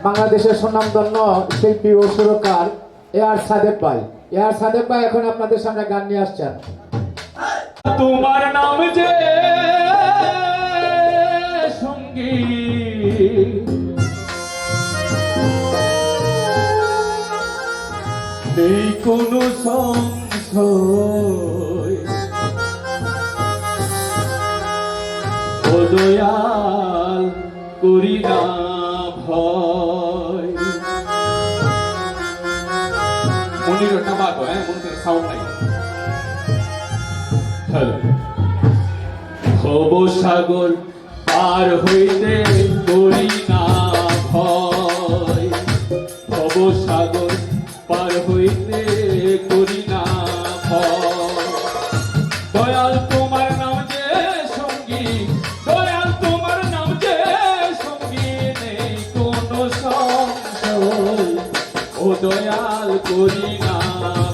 বাংলাদেশের সুনামধন্য শিল্পী ও সুরকার এআর সাদেক ভাই। এআর সাদেক ভাই এখন আপনাদের সামনে গান নিয়ে আসছেন। তোমার নাম যে সঙ্গী নেই কোনো সংশয়, ও দয়াল করি না ভয়। মনির ওটা বাতো, মনির সাউন্ড নাই। ভব সাগর পার হইতে করি না ভয়, ভব সাগর পার হইতে করি না ভয়। দয়াল তোমার নাম যে সঙ্গী, দয়াল তোমার নাম যে সঙ্গী নেই কোনো সংশয়, ও দয়াল করি না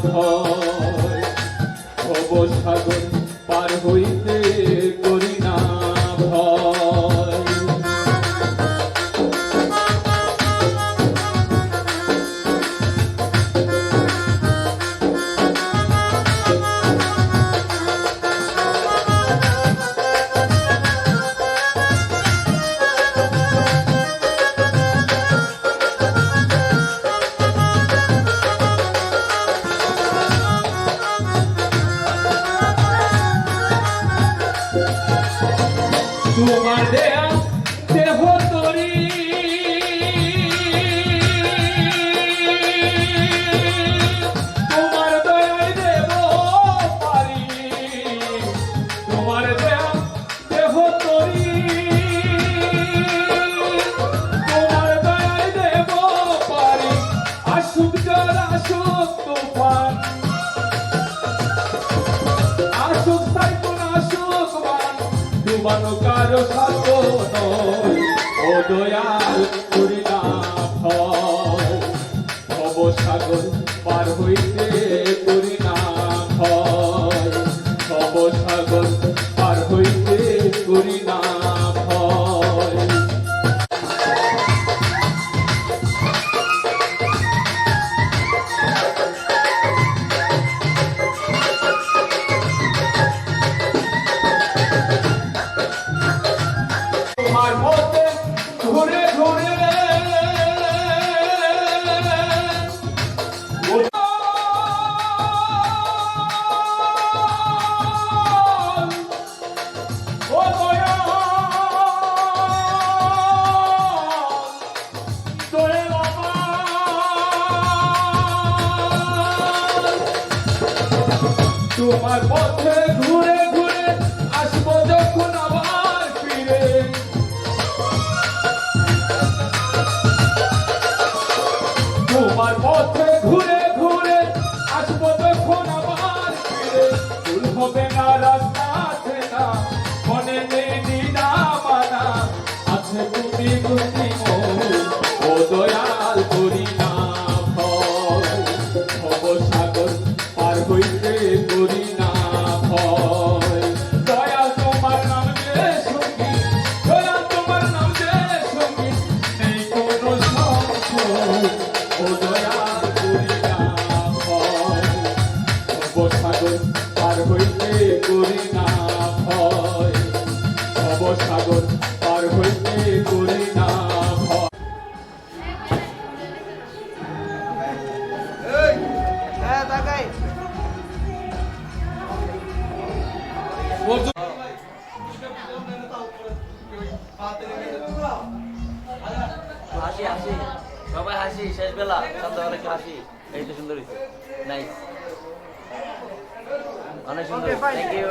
ভয়। ভব সাগর পার হইতে করি না ভয়। তোমার দেয়া দেহ তরি তোমার দয়ায় দেব পারি, তোমার দেয়া দেহ তরি তোমার দয়ায় দেব পারি। আসুক জ্বর আসুক তুফান, আসুক সাইক্লোন আসুক বান, ডুবানো কারো সাধ্য নয়, ও দয়াল করি না ভয়। ভব সাগর পার হইতে করি না ভয়, ভব সাগর পার হইতে করি না ভয়। তোমার মতে ঘুরে ঘুরে ও দয়াল, দয়াল আমার। তোমার পথে ঘুরে ঘুরে আসবো যখন আবার ফিরে, তোমার পথে ঘুরে ঘুরে আসবো যখন আবার ফিরে। ভুল হবে না রাস্তা আছে না, মনে নেই নিনা মানা, আছে তুমি তুমি ও দয়াল করি না ভয়। ভব সাগর পার হইতে করি না ভয়। দয়াল তোমার নাম যে সঙ্গী, দয়াল তোমার নাম যে সঙ্গী নেই কোনো সংশয়, ও দয়াল করি না ভয়। ভব সাগর পার হইতে করি না ভয়, ভব সাগর পার হইতে করি না ভয়। হাসি হাসি সবাই হাসি, শেষ বেলা সন্ধ্যাবেলা একটু হাসি। এই তো সুন্দর হয়েছে, নাইস, অনেক সুন্দর, থ্যাংক ইউ।